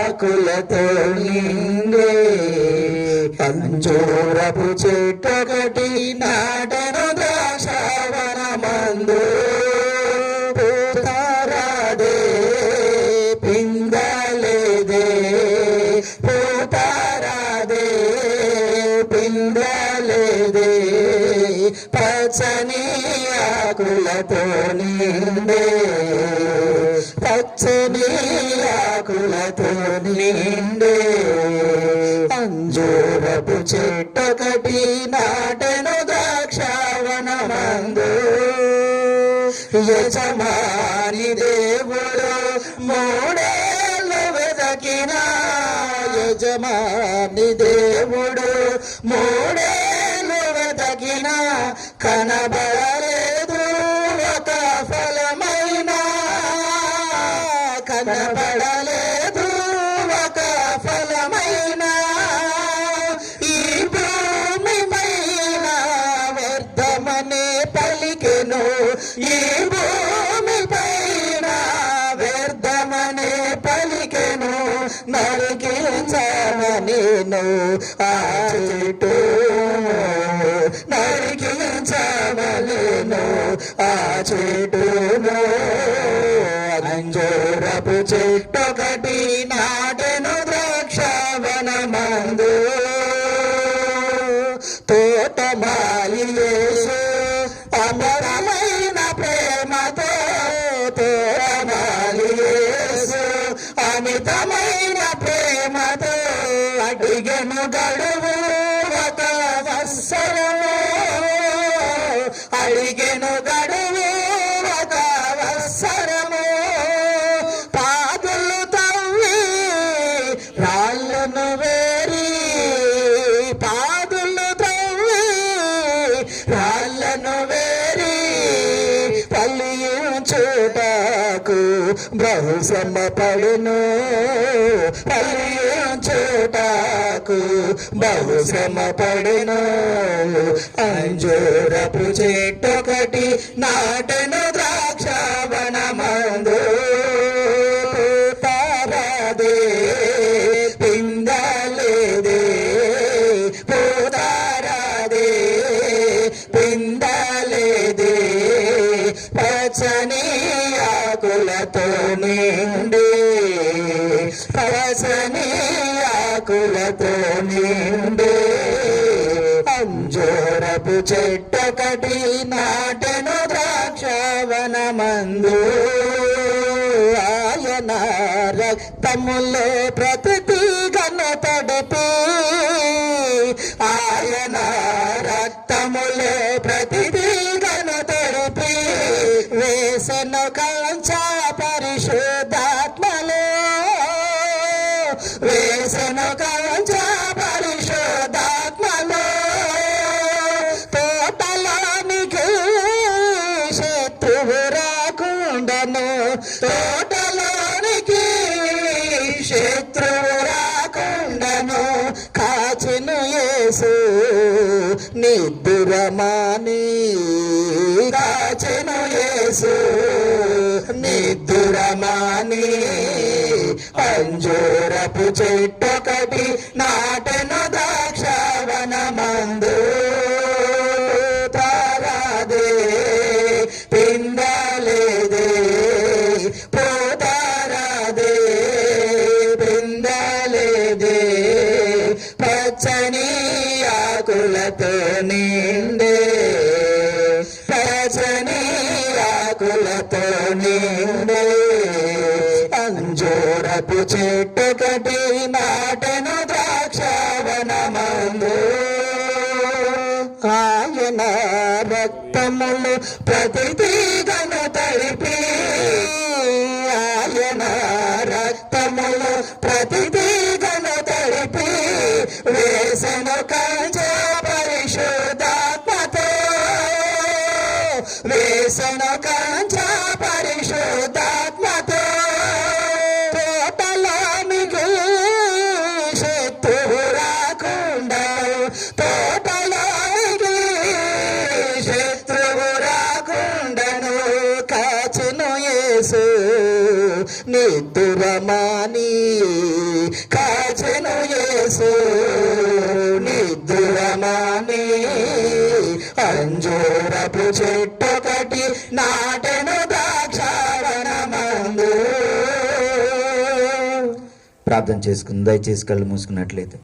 ఆకులతో నిండే అంజూరపు చెట్టొకటి నాటెను ద్రాక్షావనమందు పూతారాదే పిందలేదే పూతారాదే పిందలేదే పచ్చని ఆకులతో నిండే పచ్చని ఆకులతో నిండే అంజూరపు చెట్టొకటి నాటెను ద్రాక్షావనమందు యజమాని దేవుడు మూడేళ్ళు వెదకిన యజమాని దేవుడు మూడేళ్ళు వెదకిన కనబడలేదు ఒక ఫలమైన కనబడలేదు ఒక ఫలమైన ఈ భూమి పైన వ్యర్థమనే పలికెను ఈ భూమి పైన వ్యర్థమనే పలికెను నరికించమనేను ఆ చెట్టు నరికించమనేను ఆ చెట్టును అంజూరపు చెట్టొకటి నాటెను ద్రాక్షావనమందు తోటమాలి యేసు అమరమైన ప్రేమతో తోటమాలి యేసు అమితమైన ప్రేమతో అడిగెను గడువు ఒక వత్సరము అడిగెను గడువు ఒక వత్సరము పాదులు తవ్వి రాళ్ళను వేరి పాదులు తవ్వి రాళ్ళను వేరి పలియుచుటకు బహుశ్రమ పడును పలియుచుటకు బహుశ్రమ పడును అంజూరపు చెట్టొకటి నాటెను ద్రాక్షావనమందు పూతారాదే పిందలేదే పూతారాదే పిందలేదే పచ్చని ఆకులతో నిండే పచ్చని ఆకులతో నిండే అంజూరపు చెట్టొకటి నాటెను ద్రాక్షావనమందు ఆయన రక్తములో ప్రతి తీగను తడిపి ఆయన రక్తములో ప్రతి తీగను తడిపి వేసెను కంచా పరిశుద్ధాత్మలో వేసెను కంచా పరిశుద్ధాత్మలో తోటలోనికి శత్రువు రాకుండను తోటలోనికి శత్రువు రాకుండను కాచెను యేసు నిద్దురమాని కాచెను యేసు నిద్దురమాని అంజూరపు చెట్టొకటి నాటెను ద్రాక్షావనమందు తారాదే పిందలేదే పోతారాదే పిందలేదే పచ్చని ఆకులతో నిండే పచ్చని ఆకులతో నిండే అంజూరపు చెట్టొకటి నాటెను ద్రాక్షావనమందు ఆయన రక్తములు ప్రతి తీగను తడిపి ఆయన రక్తములు ప్రతి తీగను తడిపి వేసెను కంచె పరిశుద్ధాత్మతో వేసెను కంచె పరిశుద్ధాత్మతో తోటలోనికి శత్రువు రాకుండా తోటలోనికి శత్రువు రాకుండను కాచెను యేసు నిద్దురమాని కాచెను యేసు నిద్రమాని అంజూరపు చెట్టొకటి నాటెను ద్రాక్షావనమందు. ప్రార్థన చేసుకుంది. దయచేసి కళ్ళు మూసుకున్నట్లయితే